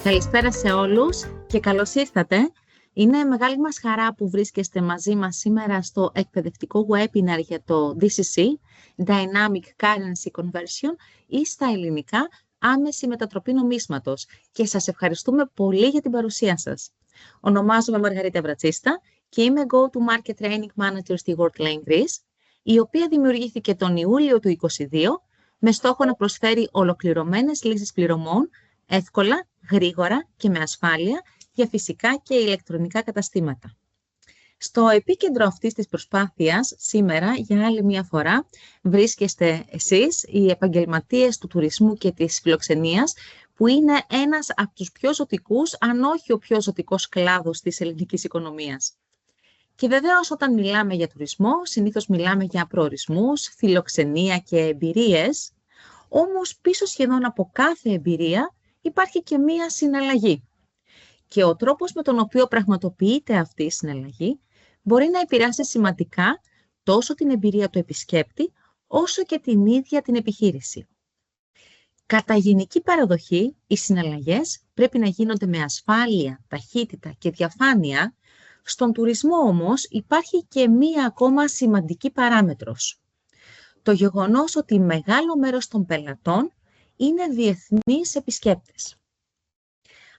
Καλησπέρα σε όλους και καλώς ήρθατε. Είναι μεγάλη μας χαρά που βρίσκεστε μαζί μας σήμερα στο εκπαιδευτικό webinar για το DCC, Dynamic Currency Conversion, ή στα ελληνικά, άμεση μετατροπή νομίσματος. Και σας ευχαριστούμε πολύ για την παρουσία σας. Ονομάζομαι Μαργαρίτα Βρατσίστα και είμαι Go-to-Market Training Manager στη WorldLane Greece, η οποία δημιουργήθηκε τον Ιούλιο του 2022 με στόχο να προσφέρει ολοκληρωμένες λύσεις πληρωμών, εύκολα, γρήγορα και με ασφάλεια για φυσικά και ηλεκτρονικά καταστήματα. Στο επίκεντρο αυτής της προσπάθειας, σήμερα, για άλλη μια φορά, βρίσκεστε εσείς, οι επαγγελματίες του τουρισμού και της φιλοξενίας, που είναι ένας από τους πιο ζωτικούς, αν όχι ο πιο ζωτικός κλάδος της ελληνικής οικονομίας. Και βεβαίως, όταν μιλάμε για τουρισμό, συνήθως μιλάμε για προορισμούς, φιλοξενία και εμπειρίες, όμως πίσω σχεδόν από κάθε εμπειρία υπάρχει και μία συναλλαγή. Και ο τρόπος με τον οποίο πραγματοποιείται αυτή η συναλλαγή μπορεί να επηρεάσει σημαντικά τόσο την εμπειρία του επισκέπτη, όσο και την ίδια την επιχείρηση. Κατά γενική παραδοχή, οι συναλλαγές πρέπει να γίνονται με ασφάλεια, ταχύτητα και διαφάνεια. Στον τουρισμό όμως υπάρχει και μία ακόμα σημαντική παράμετρος. Το γεγονός ότι μεγάλο μέρος των πελατών είναι διεθνείς επισκέπτες.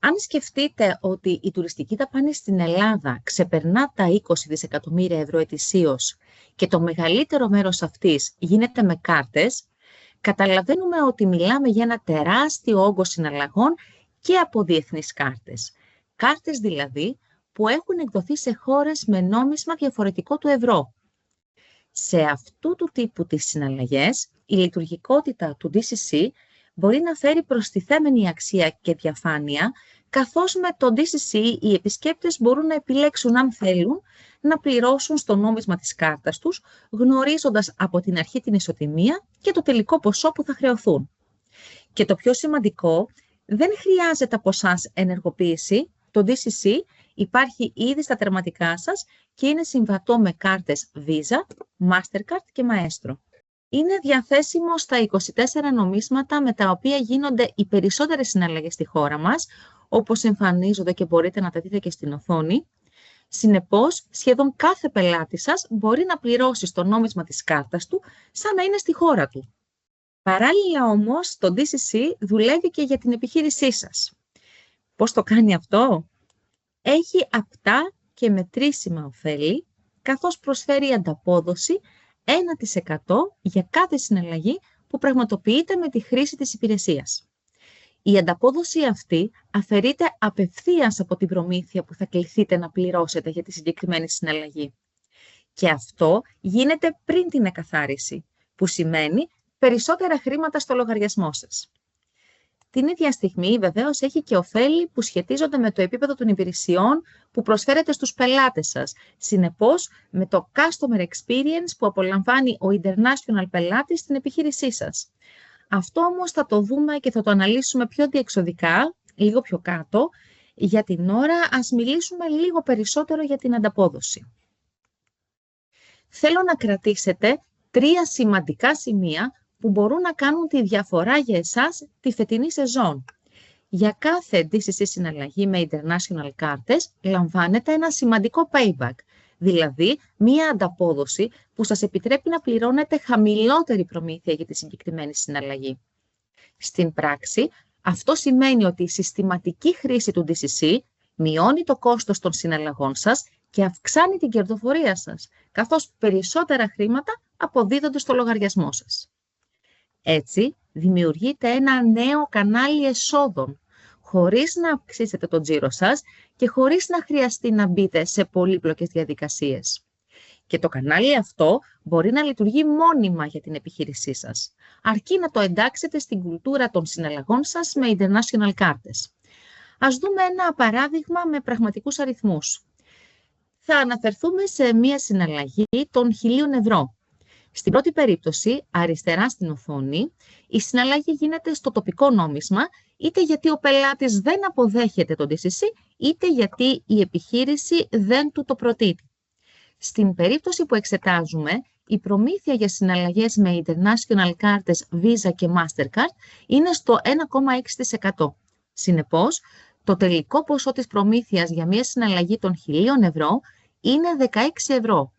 Αν σκεφτείτε ότι η τουριστική δαπάνη στην Ελλάδα ξεπερνά τα 20 δισεκατομμύρια ευρώ ετησίως και το μεγαλύτερο μέρος αυτής γίνεται με κάρτες, καταλαβαίνουμε ότι μιλάμε για ένα τεράστιο όγκο συναλλαγών και από διεθνείς κάρτες. Κάρτες δηλαδή που έχουν εκδοθεί σε χώρες με νόμισμα διαφορετικό του ευρώ. Σε αυτού του τύπου τις συναλλαγές, η λειτουργικότητα του DCC μπορεί να φέρει προστιθέμενη αξία και διαφάνεια, καθώς με το DCC οι επισκέπτες μπορούν να επιλέξουν αν θέλουν να πληρώσουν στο νόμισμα της κάρτας τους, γνωρίζοντας από την αρχή την ισοτιμία και το τελικό ποσό που θα χρεωθούν. Και το πιο σημαντικό, δεν χρειάζεται από εσάς ενεργοποίηση. Το DCC υπάρχει ήδη στα τερματικά σας και είναι συμβατό με κάρτες Visa, Mastercard και Maestro. Είναι διαθέσιμο στα 24 νομίσματα με τα οποία γίνονται οι περισσότερες συναλλαγές στη χώρα μας, όπως εμφανίζονται και μπορείτε να τα δείτε και στην οθόνη. Συνεπώς, σχεδόν κάθε πελάτη σας μπορεί να πληρώσει στο νόμισμα της κάρτας του σαν να είναι στη χώρα του. Παράλληλα όμως, το DCC δουλεύει και για την επιχείρησή σας. Πώς το κάνει αυτό? Έχει απτά και μετρήσιμα ωφέλη, καθώς προσφέρει ανταπόδοση 1% για κάθε συναλλαγή που πραγματοποιείται με τη χρήση της υπηρεσίας. Η ανταπόδοση αυτή αφαιρείται απευθείας από την προμήθεια που θα κληθείτε να πληρώσετε για τη συγκεκριμένη συναλλαγή. Και αυτό γίνεται πριν την εκαθάριση, που σημαίνει περισσότερα χρήματα στο λογαριασμό σας. Την ίδια στιγμή, βεβαίως, έχει και ωφέλη που σχετίζονται με το επίπεδο των υπηρεσιών που προσφέρετε στους πελάτες σας. Συνεπώς, με το customer experience που απολαμβάνει ο international πελάτης στην επιχείρησή σας. Αυτό όμως θα το δούμε και θα το αναλύσουμε πιο διεξοδικά, λίγο πιο κάτω. Για την ώρα, ας μιλήσουμε λίγο περισσότερο για την ανταπόδοση. Θέλω να κρατήσετε 3 σημαντικά σημεία που μπορούν να κάνουν τη διαφορά για εσάς τη φετινή σεζόν. Για κάθε DCC συναλλαγή με international κάρτες λαμβάνετε ένα σημαντικό payback, δηλαδή μία ανταπόδοση που σας επιτρέπει να πληρώνετε χαμηλότερη προμήθεια για τη συγκεκριμένη συναλλαγή. Στην πράξη, αυτό σημαίνει ότι η συστηματική χρήση του DCC μειώνει το κόστος των συναλλαγών σας και αυξάνει την κερδοφορία σας, καθώς περισσότερα χρήματα αποδίδονται στο λογαριασμό σας. Έτσι, δημιουργείται ένα νέο κανάλι εσόδων, χωρίς να αυξήσετε τον τζίρο σας και χωρίς να χρειαστεί να μπείτε σε πολύπλοκες διαδικασίες. Και το κανάλι αυτό μπορεί να λειτουργεί μόνιμα για την επιχείρησή σας, αρκεί να το εντάξετε στην κουλτούρα των συναλλαγών σας με international κάρτες. Ας δούμε ένα παράδειγμα με πραγματικούς αριθμούς. Θα αναφερθούμε σε μία συναλλαγή των 1.000 ευρώ. Στην πρώτη περίπτωση, αριστερά στην οθόνη, η συναλλαγή γίνεται στο τοπικό νόμισμα, είτε γιατί ο πελάτης δεν αποδέχεται τον DCC, είτε γιατί η επιχείρηση δεν του το προτείνει. Στην περίπτωση που εξετάζουμε, η προμήθεια για συναλλαγές με international κάρτες Visa και Mastercard είναι στο 1,6%. Συνεπώς, Το τελικό ποσό της προμήθειας για μια συναλλαγή των 1.000 ευρώ είναι 16 ευρώ,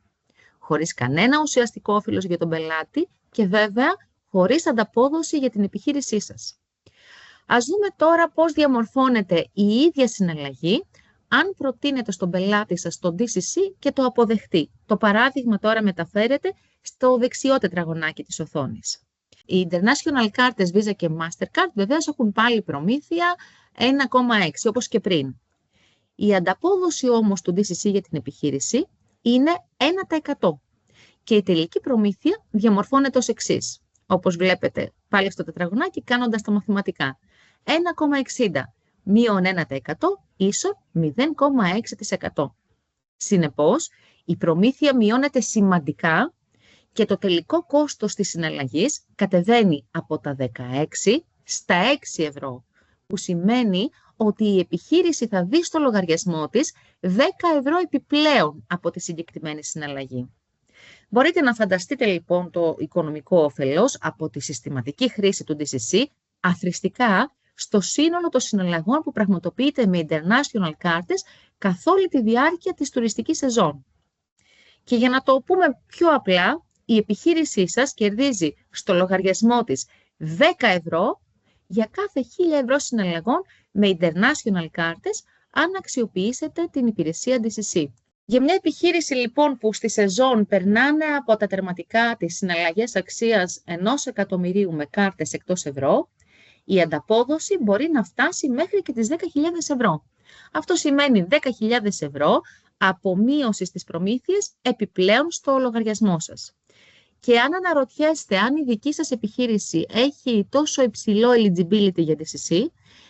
χωρίς κανένα ουσιαστικό όφελος για τον πελάτη και βέβαια χωρίς ανταπόδοση για την επιχείρησή σας. Ας δούμε τώρα πώς διαμορφώνεται η ίδια συναλλαγή αν προτείνετε στον πελάτη σας το DCC και το αποδεχτεί. Το παράδειγμα τώρα μεταφέρεται στο δεξιό τετραγωνάκι της οθόνης. Οι International κάρτες Visa και Mastercard βεβαίως έχουν πάλι προμήθεια 1,6 όπως και πριν. Η ανταπόδοση όμως του DCC για την επιχείρηση είναι 1% και η τελική προμήθεια διαμορφώνεται ως εξής. Όπως βλέπετε πάλι στο τετραγωνάκι κάνοντας τα μαθηματικά. 1,60 μείον 1% ίσον 0,6%. Συνεπώς, η προμήθεια μειώνεται σημαντικά και το τελικό κόστος της συναλλαγής κατεβαίνει από τα 16 στα 6 ευρώ, που σημαίνει ότι η επιχείρηση θα δει στο λογαριασμό της 10 ευρώ επιπλέον από τη συγκεκριμένη συναλλαγή. Μπορείτε να φανταστείτε λοιπόν το οικονομικό όφελος από τη συστηματική χρήση του DCC αθροιστικά στο σύνολο των συναλλαγών που πραγματοποιείται με international κάρτες καθ' όλη τη διάρκεια της τουριστικής σεζόν. Και για να το πούμε πιο απλά, η επιχείρησή σας κερδίζει στο λογαριασμό της 10 ευρώ για κάθε 1.000 ευρώ συναλλαγών με international κάρτες αν αξιοποιήσετε την υπηρεσία DCC. Για μια επιχείρηση λοιπόν που στη σεζόν περνάνε από τα τερματικά τις συναλλαγές αξίας 1 εκατομμυρίου με κάρτες εκτός ευρώ, η ανταπόδοση μπορεί να φτάσει μέχρι και τις 10.000 ευρώ. Αυτό σημαίνει 10.000 ευρώ απομείωση στις προμήθειες επιπλέον στο λογαριασμό σας. Και αν αναρωτιέστε αν η δική σας επιχείρηση έχει τόσο υψηλό eligibility για DCC,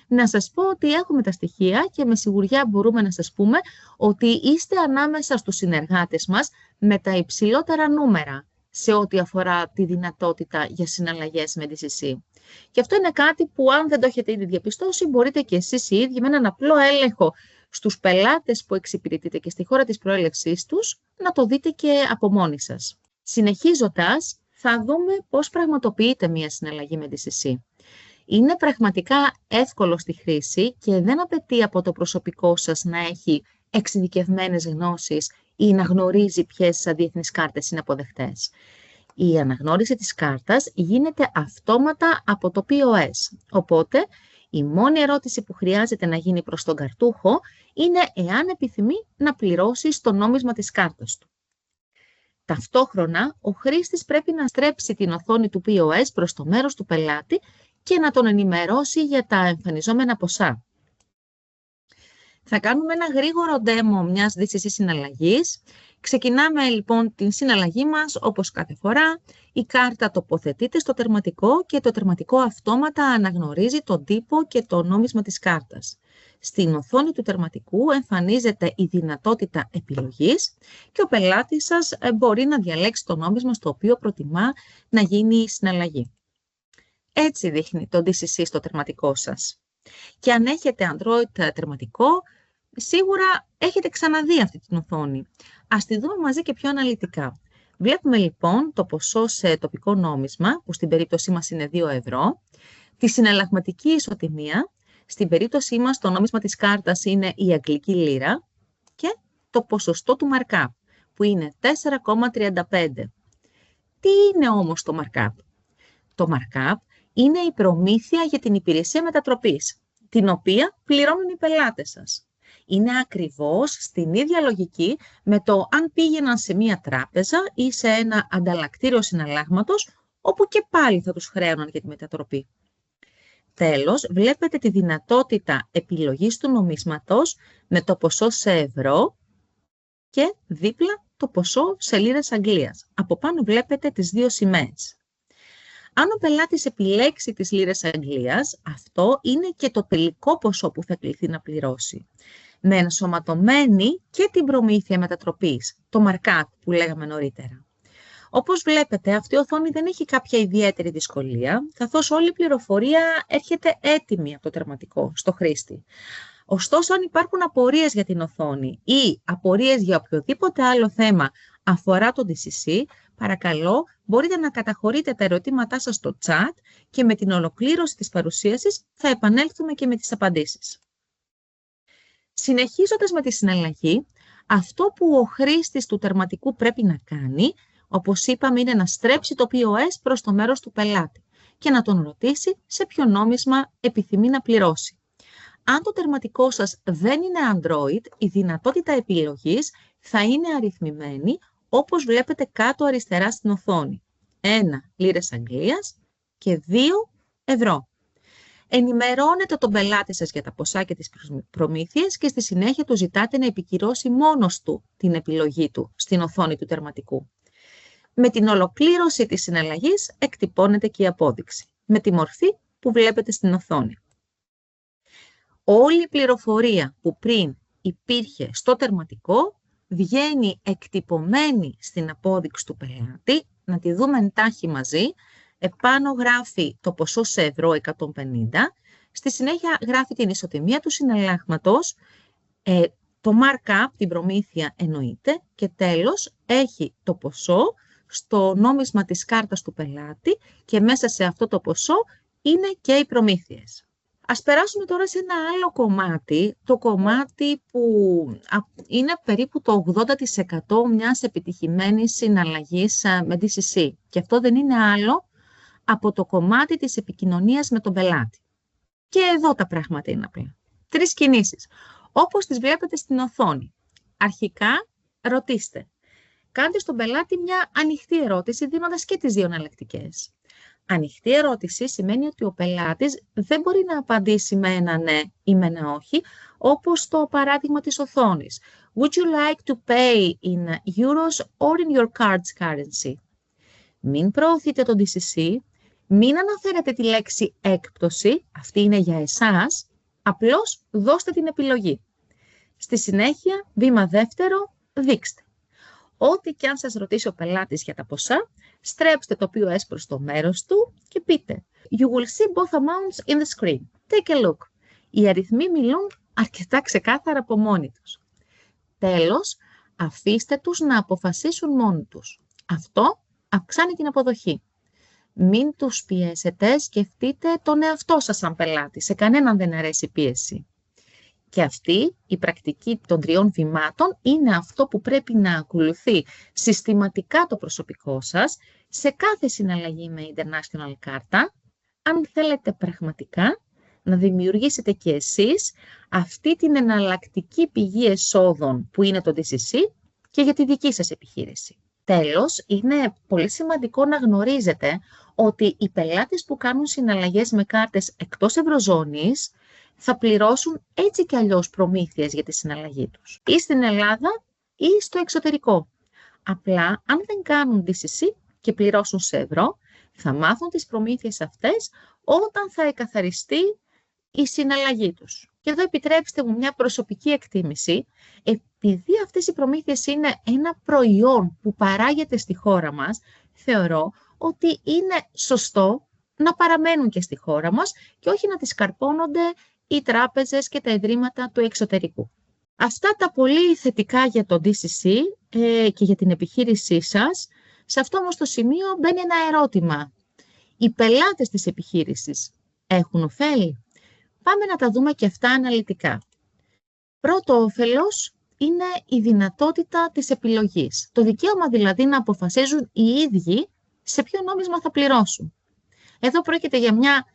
να σας πω ότι έχουμε τα στοιχεία και με σιγουριά μπορούμε να σας πούμε ότι είστε ανάμεσα στους συνεργάτες μας με τα υψηλότερα νούμερα σε ό,τι αφορά τη δυνατότητα για συναλλαγές με DCC. Και αυτό είναι κάτι που αν δεν το έχετε ήδη διαπιστώσει, μπορείτε και εσείς οι ίδιοι με έναν απλό έλεγχο στους πελάτες που εξυπηρετείτε και στη χώρα της προέλευσής τους, να το δείτε και από μόνοι σας. Συνεχίζοντας, θα δούμε πώς πραγματοποιείται μια συναλλαγή με DCC. Είναι πραγματικά εύκολο στη χρήση και δεν απαιτεί από το προσωπικό σας να έχει εξειδικευμένες γνώσεις ή να γνωρίζει ποιες διεθνείς κάρτες είναι αποδεκτές. Η αναγνώριση της κάρτας γίνεται αυτόματα από το POS. Οπότε, η μόνη ερώτηση που χρειάζεται να γίνει προς τον καρτούχο είναι εάν επιθυμεί να πληρώσει στο νόμισμα της κάρτας του. Ταυτόχρονα, ο χρήστης πρέπει να στρέψει την οθόνη του POS προς το μέρος του πελάτη και να τον ενημερώσει για τα εμφανιζόμενα ποσά. Θα κάνουμε ένα γρήγορο demo μιας DCC συναλλαγής. Ξεκινάμε λοιπόν την συναλλαγή μας όπως κάθε φορά. Η κάρτα τοποθετείται στο τερματικό και το τερματικό αυτόματα αναγνωρίζει τον τύπο και το νόμισμα της κάρτας. Στην οθόνη του τερματικού εμφανίζεται η δυνατότητα επιλογής και ο πελάτης σας μπορεί να διαλέξει το νόμισμα στο οποίο προτιμά να γίνει η συναλλαγή. Έτσι δείχνει το DCC στο τερματικό σας. Και αν έχετε Android τερματικό, σίγουρα έχετε ξαναδεί αυτή την οθόνη. Ας τη δούμε μαζί και πιο αναλυτικά. Βλέπουμε λοιπόν το ποσό σε τοπικό νόμισμα, που στην περίπτωσή μας είναι 2 ευρώ, τη συναλλαγματική ισοτιμία, στην περίπτωσή μας το νόμισμα της κάρτας είναι η αγγλική λίρα και το ποσοστό του markup, που είναι 4,35. Τι είναι όμως το markup? Το markup είναι η προμήθεια για την υπηρεσία μετατροπής, την οποία πληρώνουν οι πελάτες σας. Είναι ακριβώς στην ίδια λογική με το αν πήγαιναν σε μία τράπεζα ή σε ένα ανταλλακτήριο συναλλάγματος, όπου και πάλι θα τους χρέωναν για τη μετατροπή. Τέλος, βλέπετε τη δυνατότητα επιλογής του νομίσματος με το ποσό σε ευρώ και δίπλα το ποσό σε λίρες Αγγλίας. Από πάνω βλέπετε τις δύο σημαίες. Αν ο πελάτης επιλέξει τις λίρες Αγγλίας, αυτό είναι και το τελικό ποσό που θα κληθεί να πληρώσει. Με ενσωματωμένη και την προμήθεια μετατροπής, το markup που λέγαμε νωρίτερα. Όπως βλέπετε, αυτή η οθόνη δεν έχει κάποια ιδιαίτερη δυσκολία, καθώς όλη η πληροφορία έρχεται έτοιμη από το τερματικό στο χρήστη. Ωστόσο, αν υπάρχουν απορίες για την οθόνη ή απορίες για οποιοδήποτε άλλο θέμα αφορά το DCC, παρακαλώ, μπορείτε να καταχωρείτε τα ερωτήματά σας στο chat και με την ολοκλήρωση της παρουσίασης θα επανέλθουμε και με τις απαντήσεις. Συνεχίζοντας με τη συναλλαγή, αυτό που ο χρήστης του τερματικού πρέπει να κάνει, όπως είπαμε, είναι να στρέψει το POS προς το μέρος του πελάτη και να τον ρωτήσει σε ποιο νόμισμα επιθυμεί να πληρώσει. Αν το τερματικό σας δεν είναι Android, η δυνατότητα επιλογής θα είναι αριθμημένη, όπως βλέπετε κάτω αριστερά στην οθόνη. 1 λίρες Αγγλίας και 2 ευρώ. Ενημερώνετε τον πελάτη σας για τα ποσά και τις προμήθειες και στη συνέχεια του ζητάτε να επικυρώσει μόνος του την επιλογή του στην οθόνη του τερματικού. Με την ολοκλήρωση της συναλλαγής εκτυπώνεται και η απόδειξη, με τη μορφή που βλέπετε στην οθόνη. Όλη η πληροφορία που πριν υπήρχε στο τερματικό βγαίνει εκτυπωμένη στην απόδειξη του πελάτη, να τη δούμε εντάχει μαζί. Επάνω γράφει το ποσό σε ευρώ 150, στη συνέχεια γράφει την ισοτιμία του συναλλάγματος, το markup, την προμήθεια εννοείται, και τέλος έχει το ποσό στο νόμισμα της κάρτας του πελάτη και μέσα σε αυτό το ποσό είναι και οι προμήθειες. Ας περάσουμε τώρα σε ένα άλλο κομμάτι, το κομμάτι που είναι περίπου το 80% μιας επιτυχημένης συναλλαγής με DCC. Και αυτό δεν είναι άλλο από το κομμάτι της επικοινωνίας με τον πελάτη. Και εδώ τα πράγματα είναι απλά. 3 κινήσεις, όπως τις βλέπετε στην οθόνη. Αρχικά, ρωτήστε. Κάντε στον πελάτη μια ανοιχτή ερώτηση, δίνοντας και τις δύο εναλλακτικές. Ανοιχτή ερώτηση σημαίνει ότι ο πελάτης δεν μπορεί να απαντήσει με ένα ναι ή με ένα όχι, όπως το παράδειγμα της οθόνης. Would you like to pay in euros or in your card's currency? Μην προωθείτε τον DCC, μην αναφέρετε τη λέξη έκπτωση, αυτή είναι για εσάς, απλώς δώστε την επιλογή. Στη συνέχεια, βήμα δεύτερο, δείξτε. Ό,τι και αν σας ρωτήσει ο πελάτης για τα ποσά, στρέψτε το POS προς το μέρος του και πείτε You will see both amounts in the screen. Take a look. Οι αριθμοί μιλούν αρκετά ξεκάθαρα από μόνοι τους. Τέλος, αφήστε τους να αποφασίσουν μόνοι τους. Αυτό αυξάνει την αποδοχή. Μην τους πιέσετε, σκεφτείτε τον εαυτό σας σαν πελάτη. Σε κανέναν δεν αρέσει η πίεση. Και αυτή η πρακτική των 3 βημάτων είναι αυτό που πρέπει να ακολουθεί συστηματικά το προσωπικό σας σε κάθε συναλλαγή με international κάρτα, αν θέλετε πραγματικά να δημιουργήσετε και εσείς αυτή την εναλλακτική πηγή εσόδων που είναι το DCC και για τη δική σας επιχείρηση. Τέλος, είναι πολύ σημαντικό να γνωρίζετε ότι οι πελάτες που κάνουν συναλλαγές με κάρτες εκτός Ευρωζώνης θα πληρώσουν έτσι κι αλλιώς προμήθειες για τη συναλλαγή τους. Ή στην Ελλάδα ή στο εξωτερικό. Απλά, αν δεν κάνουν DCC και πληρώσουν σε ευρώ, θα μάθουν τις προμήθειες αυτές όταν θα εκαθαριστεί η συναλλαγή τους. Και εδώ επιτρέψτε μου μια προσωπική εκτίμηση. Επειδή αυτές οι προμήθειες είναι ένα προϊόν που παράγεται στη χώρα μας, θεωρώ ότι είναι σωστό να παραμένουν και στη χώρα μας και όχι να τις καρπώνονται οι τράπεζες και τα ιδρύματα του εξωτερικού. Αυτά τα πολύ θετικά για το DCC και για την επιχείρησή σας. Σε αυτό όμως το σημείο μπαίνει ένα ερώτημα. Οι πελάτες της επιχείρησης έχουν ωφέλη? Πάμε να τα δούμε και αυτά αναλυτικά. Πρώτο όφελος είναι η δυνατότητα της επιλογής. Το δικαίωμα δηλαδή να αποφασίζουν οι ίδιοι σε ποιο νόμισμα θα πληρώσουν. Εδώ πρόκειται για μια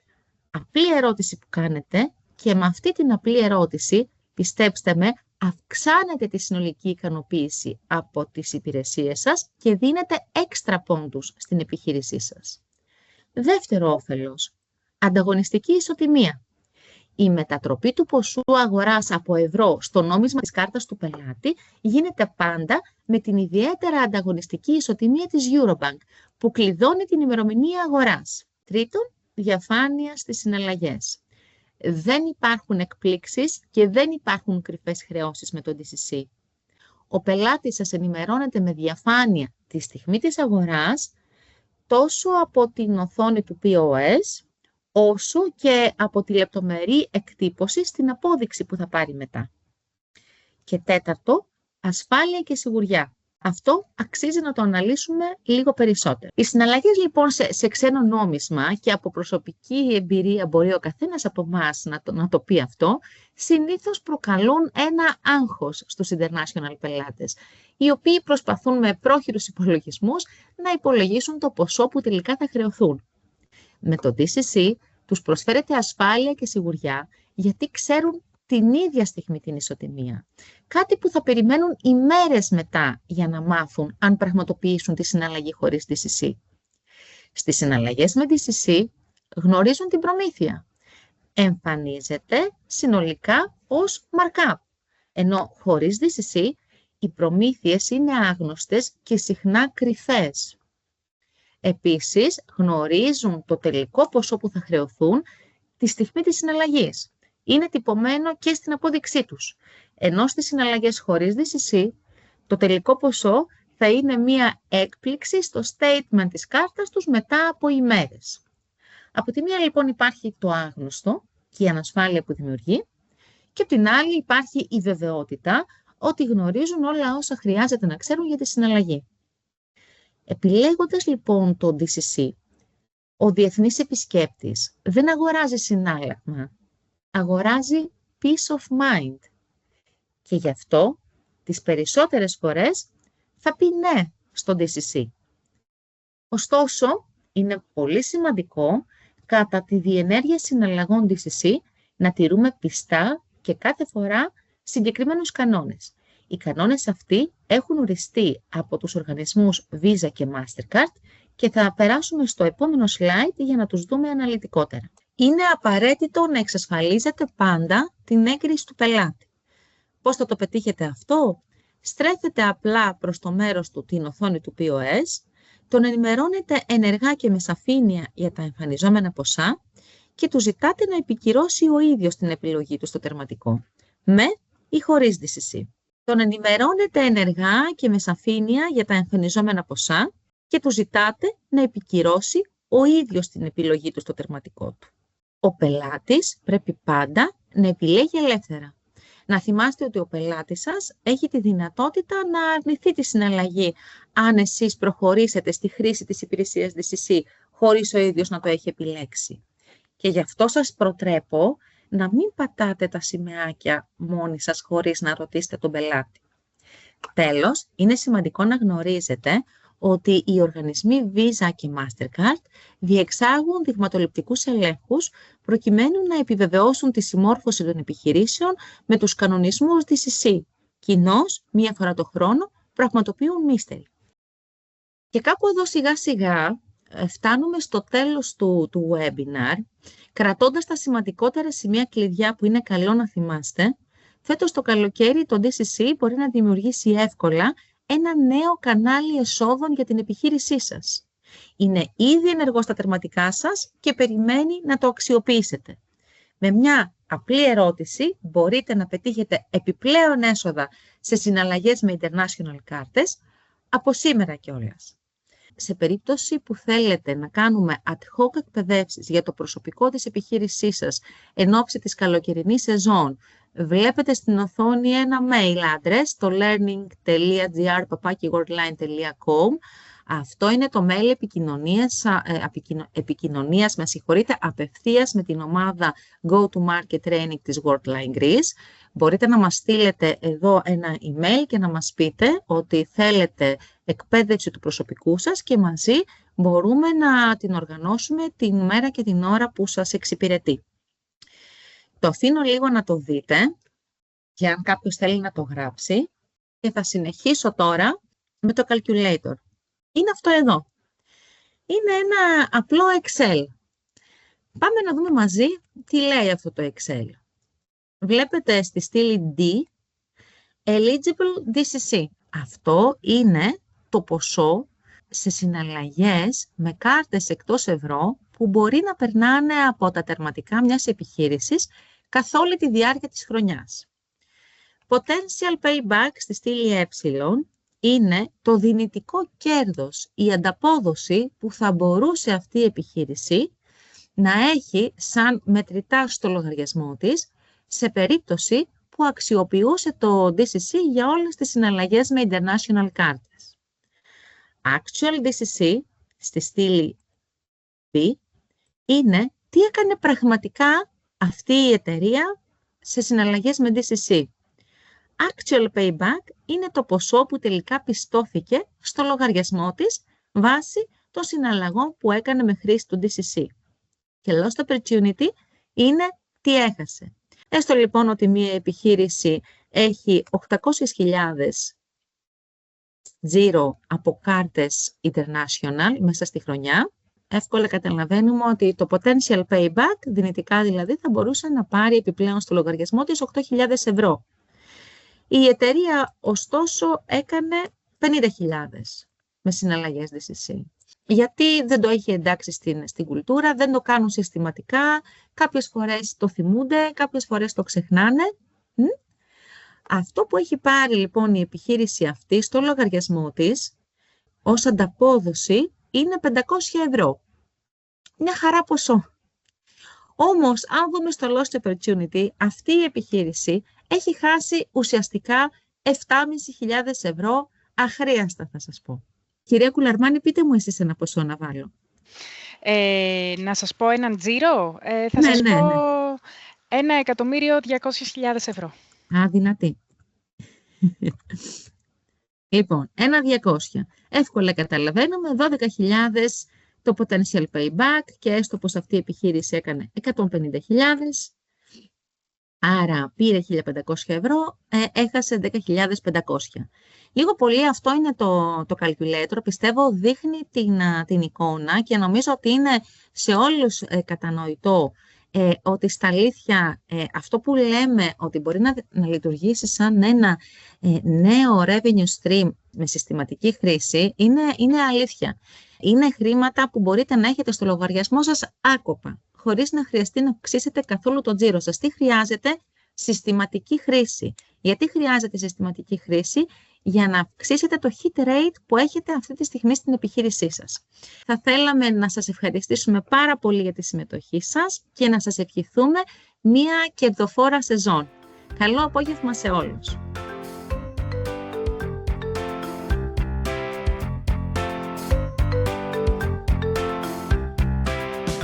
απλή ερώτηση που κάνετε και με αυτή την απλή ερώτηση, πιστέψτε με, αυξάνετε τη συνολική ικανοποίηση από τις υπηρεσίες σας και δίνετε έξτρα πόντους στην επιχείρησή σας. Δεύτερο όφελος, ανταγωνιστική ισοτιμία. Η μετατροπή του ποσού αγοράς από ευρώ στο νόμισμα της κάρτας του πελάτη γίνεται πάντα με την ιδιαίτερα ανταγωνιστική ισοτιμία της Eurobank, που κλειδώνει την ημερομηνία αγοράς. Τρίτον, διαφάνεια στις συναλλαγές. Δεν υπάρχουν εκπλήξεις και δεν υπάρχουν κρυφές χρεώσεις με το DCC. Ο πελάτης σας ενημερώνεται με διαφάνεια τη στιγμή της αγοράς, τόσο από την οθόνη του POS, όσο και από τη λεπτομερή εκτύπωση στην απόδειξη που θα πάρει μετά. Και τέταρτο, ασφάλεια και σιγουριά. Αυτό αξίζει να το αναλύσουμε λίγο περισσότερο. Οι συναλλαγές λοιπόν σε ξένο νόμισμα, και από προσωπική εμπειρία μπορεί ο καθένας από εμάς να το πει αυτό, συνήθως προκαλούν ένα άγχος στους international πελάτες, οι οποίοι προσπαθούν με πρόχειρους υπολογισμούς να υπολογίσουν το ποσό που τελικά θα χρεωθούν. Με το DCC τους προσφέρεται ασφάλεια και σιγουριά, γιατί ξέρουν την ίδια στιγμή την ισοτιμία. Κάτι που θα περιμένουν ημέρες μετά για να μάθουν αν πραγματοποιήσουν τη συναλλαγή χωρίς DCC. Στις συναλλαγές με DCC γνωρίζουν την προμήθεια. Εμφανίζεται συνολικά ως markup, ενώ χωρίς DCC οι προμήθειες είναι άγνωστες και συχνά κρυφές. Επίσης, γνωρίζουν το τελικό ποσό που θα χρεωθούν τη στιγμή της συναλλαγής. Είναι τυπωμένο και στην απόδειξή τους. Ενώ στις συναλλαγές χωρίς DCC, το τελικό ποσό θα είναι μία έκπληξη στο statement της κάρτας τους μετά από ημέρες. Από τη μία λοιπόν υπάρχει το άγνωστο και η ανασφάλεια που δημιουργεί, και από την άλλη υπάρχει η βεβαιότητα ότι γνωρίζουν όλα όσα χρειάζεται να ξέρουν για τη συναλλαγή. Επιλέγοντας λοιπόν το DCC, ο διεθνής επισκέπτης δεν αγοράζει συνάλλαγμα, αγοράζει peace of mind. Και γι' αυτό τις περισσότερες φορές θα πει ναι στο DCC. Ωστόσο, είναι πολύ σημαντικό κατά τη διενέργεια συναλλαγών DCC να τηρούμε πιστά και κάθε φορά συγκεκριμένους κανόνες. Οι κανόνες αυτοί έχουν οριστεί από τους οργανισμούς Visa και Mastercard και θα περάσουμε στο επόμενο slide για να τους δούμε αναλυτικότερα. Είναι απαραίτητο να εξασφαλίζετε πάντα την έγκριση του πελάτη. Πώς θα το πετύχετε αυτό? Στρέφετε απλά προς το μέρος του την οθόνη του POS, τον ενημερώνετε ενεργά και με σαφήνεια για τα εμφανιζόμενα ποσά και του ζητάτε να επικυρώσει ο ίδιος την επιλογή του στο τερματικό, με ή χωρίς DCC. Τον ενημερώνετε ενεργά και με σαφήνεια για τα εμφανιζόμενα ποσά και του ζητάτε να επικυρώσει ο ίδιος την επιλογή του στο τερματικό του. Ο πελάτης πρέπει πάντα να επιλέγει ελεύθερα. Να θυμάστε ότι ο πελάτης σας έχει τη δυνατότητα να αρνηθεί τη συναλλαγή αν εσείς προχωρήσετε στη χρήση της υπηρεσίας DCC χωρίς ο ίδιος να το έχει επιλέξει. Και γι' αυτό σας προτρέπω να μην πατάτε τα σημαίακια μόνοι σας χωρίς να ρωτήσετε τον πελάτη. Τέλος, είναι σημαντικό να γνωρίζετε ότι οι οργανισμοί Visa και Mastercard διεξάγουν δειγματοληπτικούς ελέγχους προκειμένου να επιβεβαιώσουν τη συμμόρφωση των επιχειρήσεων με τους κανονισμούς DCC. Κοινώς, μία φορά το χρόνο, πραγματοποιούν mystery. Και κάπου εδώ σιγά σιγά φτάνουμε στο τέλος του webinar, κρατώντας τα σημαντικότερα σημεία κλειδιά που είναι καλό να θυμάστε. Φέτος το καλοκαίρι το DCC μπορεί να δημιουργήσει εύκολα ένα νέο κανάλι εσόδων για την επιχείρησή σας. Είναι ήδη ενεργό στα τερματικά σας και περιμένει να το αξιοποιήσετε. Με μια απλή ερώτηση μπορείτε να πετύχετε επιπλέον έσοδα σε συναλλαγές με international κάρτες από σήμερα κιόλας. Σε περίπτωση που θέλετε να κάνουμε ad hoc εκπαιδεύσεις για το προσωπικό της επιχείρησής σας εν ώψη της καλοκαιρινής σεζόν, βλέπετε στην οθόνη ένα mail address, το learning.gr@wordline.com. Αυτό είναι το mail επικοινωνίας απευθείας με την ομάδα Go to Market Training της Wordline Greece. Μπορείτε να μας στείλετε εδώ ένα email και να μας πείτε ότι θέλετε εκπαίδευση του προσωπικού σας και μαζί μπορούμε να την οργανώσουμε την μέρα και την ώρα που σας εξυπηρετεί. Το αφήνω λίγο να το δείτε και αν κάποιος θέλει να το γράψει και θα συνεχίσω τώρα με το calculator. Είναι αυτό εδώ. Είναι ένα απλό Excel. Πάμε να δούμε μαζί τι λέει αυτό το Excel. Βλέπετε στη στήλη D, Eligible DCC. Αυτό είναι το ποσό σε συναλλαγές με κάρτες εκτός ευρώ που μπορεί να περνάνε από τα τερματικά μιας επιχείρησης καθ' όλη τη διάρκεια της χρονιάς. Potential payback στη στήλη ε είναι το δυνητικό κέρδος, η ανταπόδοση που θα μπορούσε αυτή η επιχείρηση να έχει σαν μετρητά στο λογαριασμό της σε περίπτωση που αξιοποιούσε το DCC για όλες τις συναλλαγές με international κάρτες. Actual DCC στη στήλη B είναι τι έκανε πραγματικά αυτή η εταιρεία σε συναλλαγές με DCC. Actual payback είναι το ποσό που τελικά πιστώθηκε στο λογαριασμό της βάσει των συναλλαγών που έκανε με χρήση του DCC. Και lost opportunity είναι τι έχασε. Έστω λοιπόν ότι μία επιχείρηση έχει 800.000 τζίρο από κάρτες international μέσα στη χρονιά, εύκολα καταλαβαίνουμε ότι το potential payback, δυνητικά δηλαδή, θα μπορούσε να πάρει επιπλέον στο λογαριασμό της 8.000 ευρώ. Η εταιρεία, ωστόσο, έκανε 50.000 με συναλλαγές DCC. Γιατί δεν το έχει εντάξει στην κουλτούρα, δεν το κάνουν συστηματικά, κάποιες φορές το θυμούνται, κάποιες φορές το ξεχνάνε. Αυτό που έχει πάρει λοιπόν η επιχείρηση αυτή στο λογαριασμό της ως ανταπόδοση είναι 500 ευρώ. Μια χαρά ποσό. Όμως, αν δούμε στο lost opportunity, αυτή η επιχείρηση έχει χάσει ουσιαστικά 7.500 ευρώ αχρίαστα, θα σας πω. Κυρία Κουλαρμάνη, πείτε μου εσείς ένα ποσό να βάλω. Να σας πω έναν τζίρο. Θα σας πω 1.200.000 ευρώ. Α, δυνατή. Λοιπόν, 1.200. Εύκολα καταλαβαίνουμε, 12.000 το potential payback και έστω πως αυτή η επιχείρηση έκανε 150.000. Άρα πήρε 1.500 ευρώ, έχασε 10.500. Λίγο πολύ αυτό είναι το calculator, πιστεύω δείχνει την εικόνα και νομίζω ότι είναι σε όλους κατανοητό ότι στα αλήθεια αυτό που λέμε ότι μπορεί να λειτουργήσει σαν ένα νέο revenue stream με συστηματική χρήση είναι αλήθεια. Είναι χρήματα που μπορείτε να έχετε στο λογαριασμό σας άκοπα, χωρίς να χρειαστεί να αυξήσετε καθόλου το τζίρο σας. Τι χρειάζεται? Συστηματική χρήση. Γιατί χρειάζεται συστηματική χρήση? Για να αυξήσετε το hit rate που έχετε αυτή τη στιγμή στην επιχείρησή σας. Θα θέλαμε να σας ευχαριστήσουμε πάρα πολύ για τη συμμετοχή σας και να σας ευχηθούμε μία κερδοφόρα σεζόν. Καλό απόγευμα σε όλους.